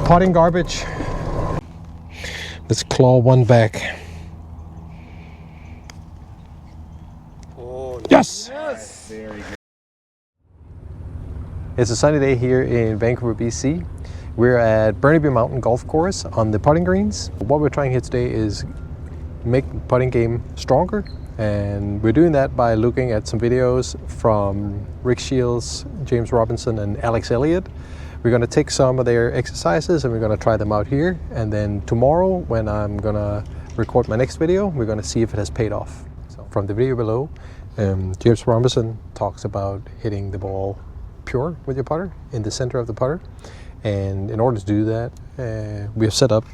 Potting garbage. Let's claw one back. Oh, Yes! Yes! Very good. It's a sunny day here in Vancouver, BC. We're at Burnaby Mountain Golf Course on the putting greens. What we're trying here today is make the putting game stronger, and we're doing that by looking at some videos from Rick Shiels, James Robinson and Alex Elliott. We're going to take some of their exercises and we're going to try them out here, and then tomorrow when I'm going to record my next video, we're going to see if it has paid off. So from the video below, James Robinson talks about hitting the ball pure with your putter in the center of the putter, and in order to do that we have set up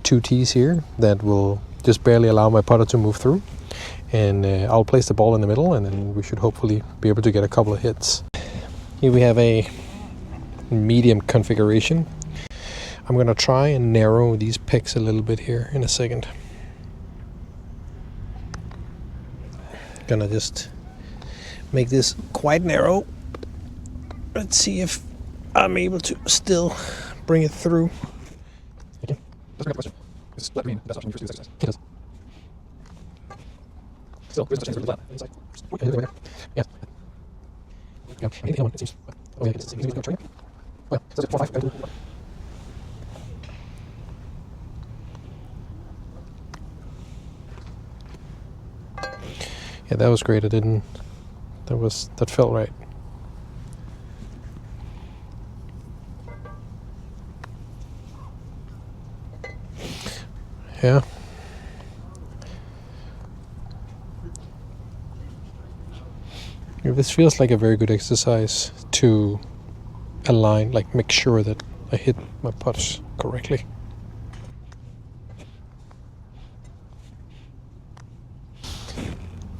2 tees here that will just barely allow my putter to move through, and I'll place the ball in the middle, and then we should hopefully be able to get a couple of hits. Here we have a medium configuration. I'm gonna try and narrow these picks a little bit here in a second. Gonna just make this quite narrow. Let's see if I'm able to still bring it through. Okay, that's a great question. It's flat green, best option for this exercise. It does. Still, there's a chance for the flat inside. Okay, yes. Yeah, I think the one, it seems. Oh, yeah, it seems to be trying. Well, so it's 4-5. Yeah, that was great. That felt right. Yeah. This feels like a very good exercise to align, like make sure that I hit my putts correctly.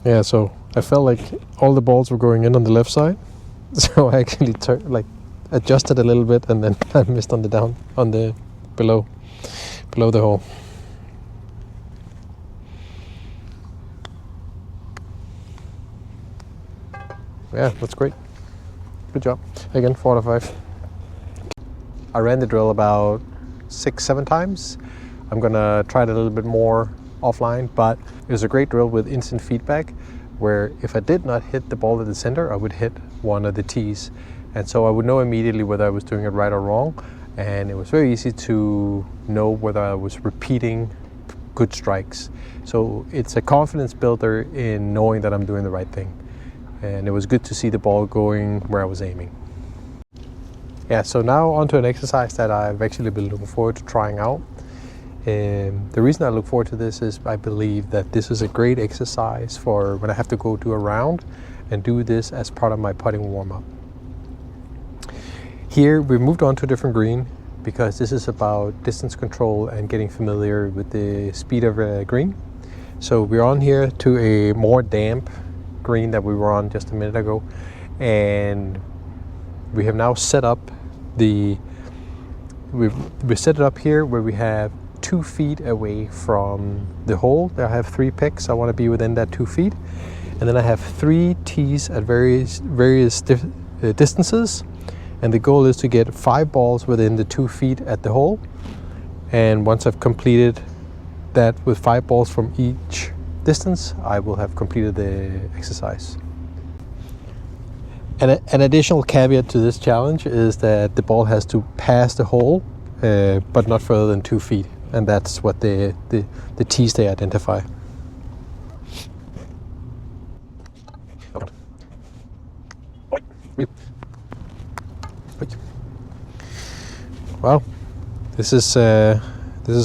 Yeah, so I felt like all the balls were going in on the left side, so I actually adjusted a little bit, and then I missed on the below the hole. Yeah, that's great. Good job. Again, 4 out of 5. I ran the drill about 6-7 times. I'm gonna try it a little bit more offline, but it was a great drill with instant feedback, where if I did not hit the ball at the center, I would hit one of the tees. And so I would know immediately whether I was doing it right or wrong. And it was very easy to know whether I was repeating good strikes. So it's a confidence builder in knowing that I'm doing the right thing. And it was good to see the ball going where I was aiming. Yeah, so now onto an exercise that I've actually been looking forward to trying out. The reason I look forward to this is I believe that this is a great exercise for when I have to go do a round, and do this as part of my putting warm-up. Here we moved on to a different green because this is about distance control and getting familiar with the speed of a green. So we're on here to a more damp green that we were on just a minute ago, and we have now set up we set it up here where we have 2 feet away from the hole. I have 3 picks. I want to be within that 2 feet, and then I have 3 tees at various distances, and the goal is to get 5 balls within the 2 feet at the hole. And once I've completed that with 5 balls from each distance, I will have completed the exercise. And an additional caveat to this challenge is that the ball has to pass the hole, but not further than 2 feet, and that's what the tees they identify. Wow, this is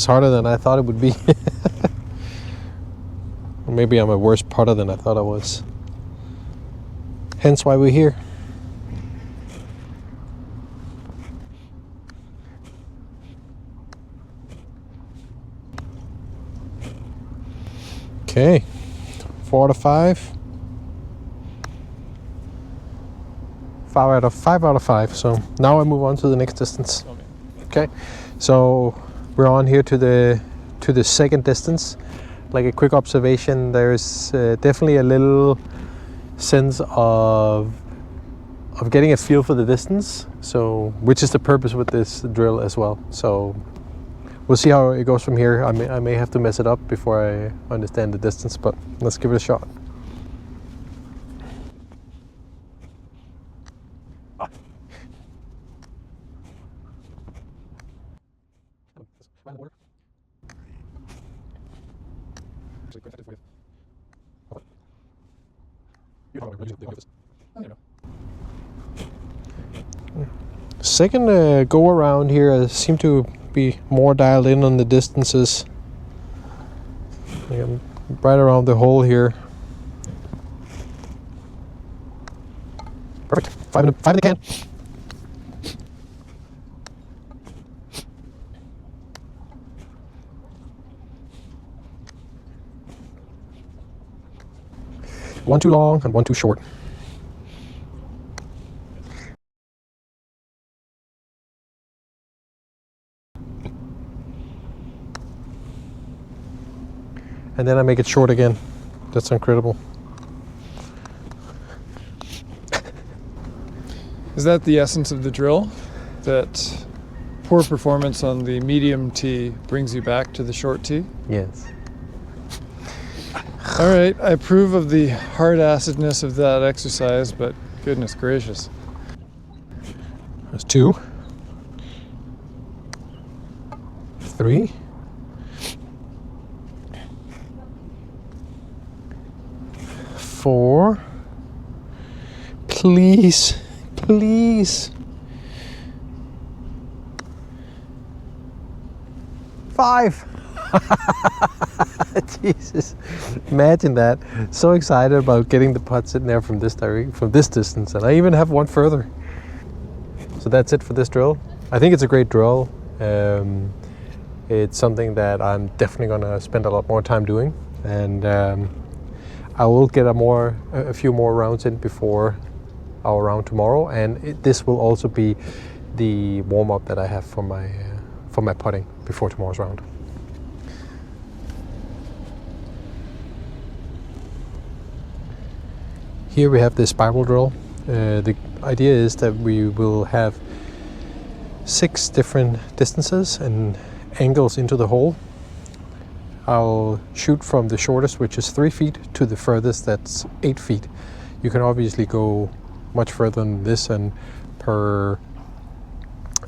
harder than I thought it would be. Or maybe I'm a worse putter than I thought I was. Hence why we're here. Okay, 4 out of 5. 5 out of 5. So now I move on to the next distance. Okay, so we're on here to the second distance. Like a quick observation, there's definitely a little sense of of getting a feel for the distance. So, which is the purpose with this drill as well. So, we'll see how it goes from here. I may have to mess it up before I understand the distance, but let's give it a shot. Second go around here, I seem to be more dialed in on the distances. I'm right around the hole here. Perfect. Five in the can. One too long and one too short. And then I make it short again. That's incredible. Is that the essence of the drill? That poor performance on the medium tee brings you back to the short tee? Yes. All right, I approve of the hard-assedness of that exercise, but goodness gracious. There's 2, 3, 4. Please, please. 5. Jesus, imagine that. So excited about getting the putt sitting there from this distance, and I even have one further. So that's it for this drill. I think it's a great drill. It's something that I'm definitely gonna spend a lot more time doing, and I will get a few more rounds in before our round tomorrow, and this will also be the warm-up that I have for my putting before tomorrow's round. Here we have the spiral drill. The idea is that we will have 6 different distances and angles into the hole. I'll shoot from the shortest, which is 3 feet, to the furthest, that's 8 feet. You can obviously go much further than this, and per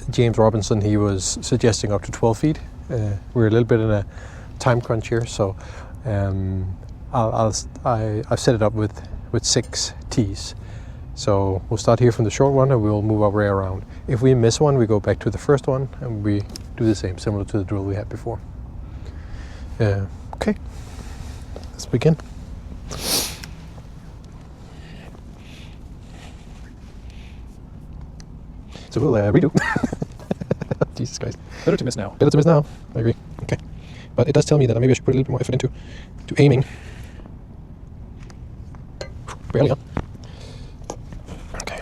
James Robinson, he was suggesting up to 12 feet. We're a little bit in a time crunch here, so I've set it up with 6 tees. So we'll start here from the short one and we'll move our way around. If we miss one, we go back to the first one and we do the same, similar to the drill we had before. Okay, let's begin. So we'll redo. Jesus Christ. Better to miss now. Better to miss now, I agree. Okay, but it does tell me that maybe I should put a little bit more effort into aiming. Barely on. Okay,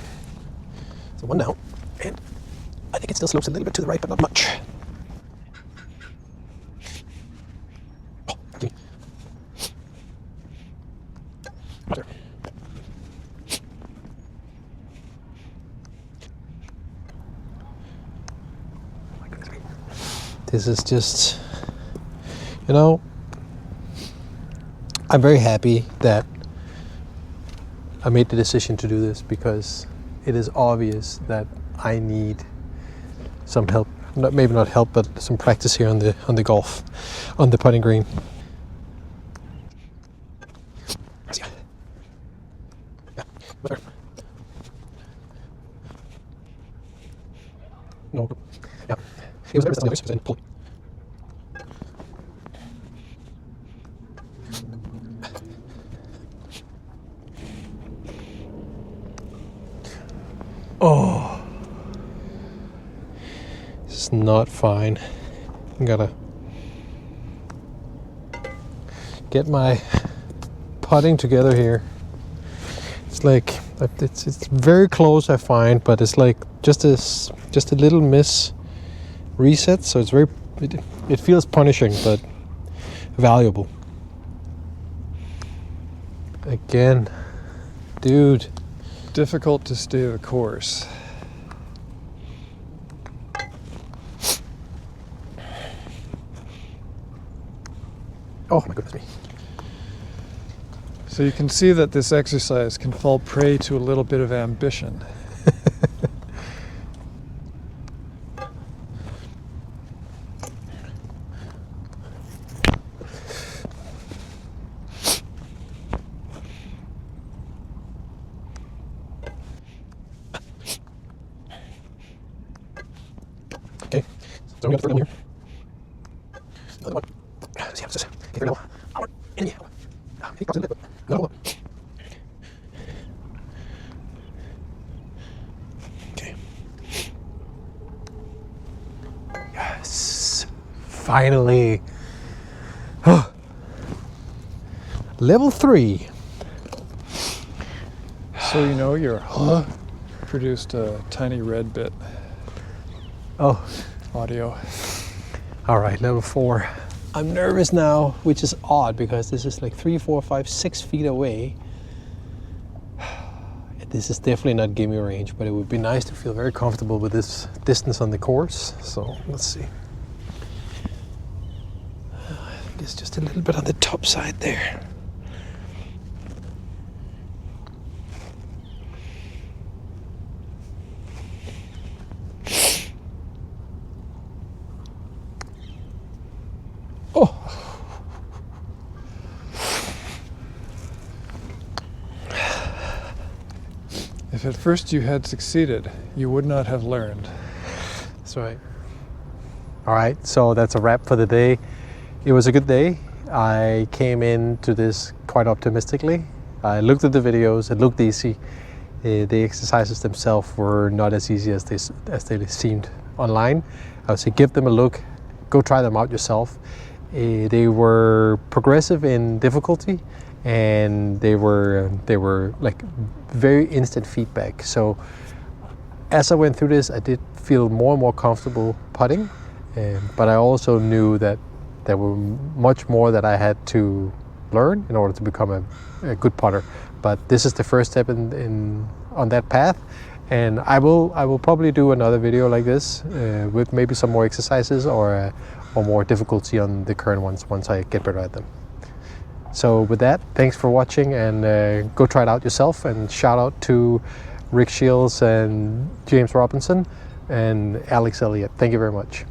so one down, and I think it still slopes a little bit to the right, but not much. Oh, okay. Right there. This is just, you know, I'm very happy that I made the decision to do this, because it is obvious that I need some help. Maybe not help, but some practice here on the putting green. Yeah. No. Yeah. It was better than the others, pull. Oh, this is not fine. I gotta get my putting together here. It's like it's very close, I find, but it's like just a little miss reset. So it's it feels punishing, but valuable. Again, dude. difficult to stay the course. Oh my goodness me. So you can see that this exercise can fall prey to a little bit of ambition. Okay, so we got the third one here. Another one. See how this is. Okay, there we go. In here. No. Okay. Yes. Finally. Level 3. So you know your produced a tiny red bit Oh. audio. All right, level 4. I'm nervous now, which is odd because this is like 3, 4, 5, 6 feet away. This is definitely not gimme range, but it would be nice to feel very comfortable with this distance on the course. So let's see. I think it's just a little bit on the top side there. Oh. If at first you had succeeded, you would not have learned. That's right. All right, so that's a wrap for the day. It was a good day. I came into this quite optimistically. I looked at the videos, it looked easy. The exercises themselves were not as easy as they seemed online. I would say give them a look, go try them out yourself. They were progressive in difficulty, and they were like very instant feedback. So as I went through this, I did feel more and more comfortable putting, but I also knew that there were much more that I had to learn in order to become a good putter. But this is the first step on that path, and I will probably do another video like this with maybe some more exercises or more difficulty on the current ones once I get better at them. So with that, thanks for watching, and go try it out yourself, and shout out to Rick Shiels and James Robinson and Alex Elliott. Thank you very much.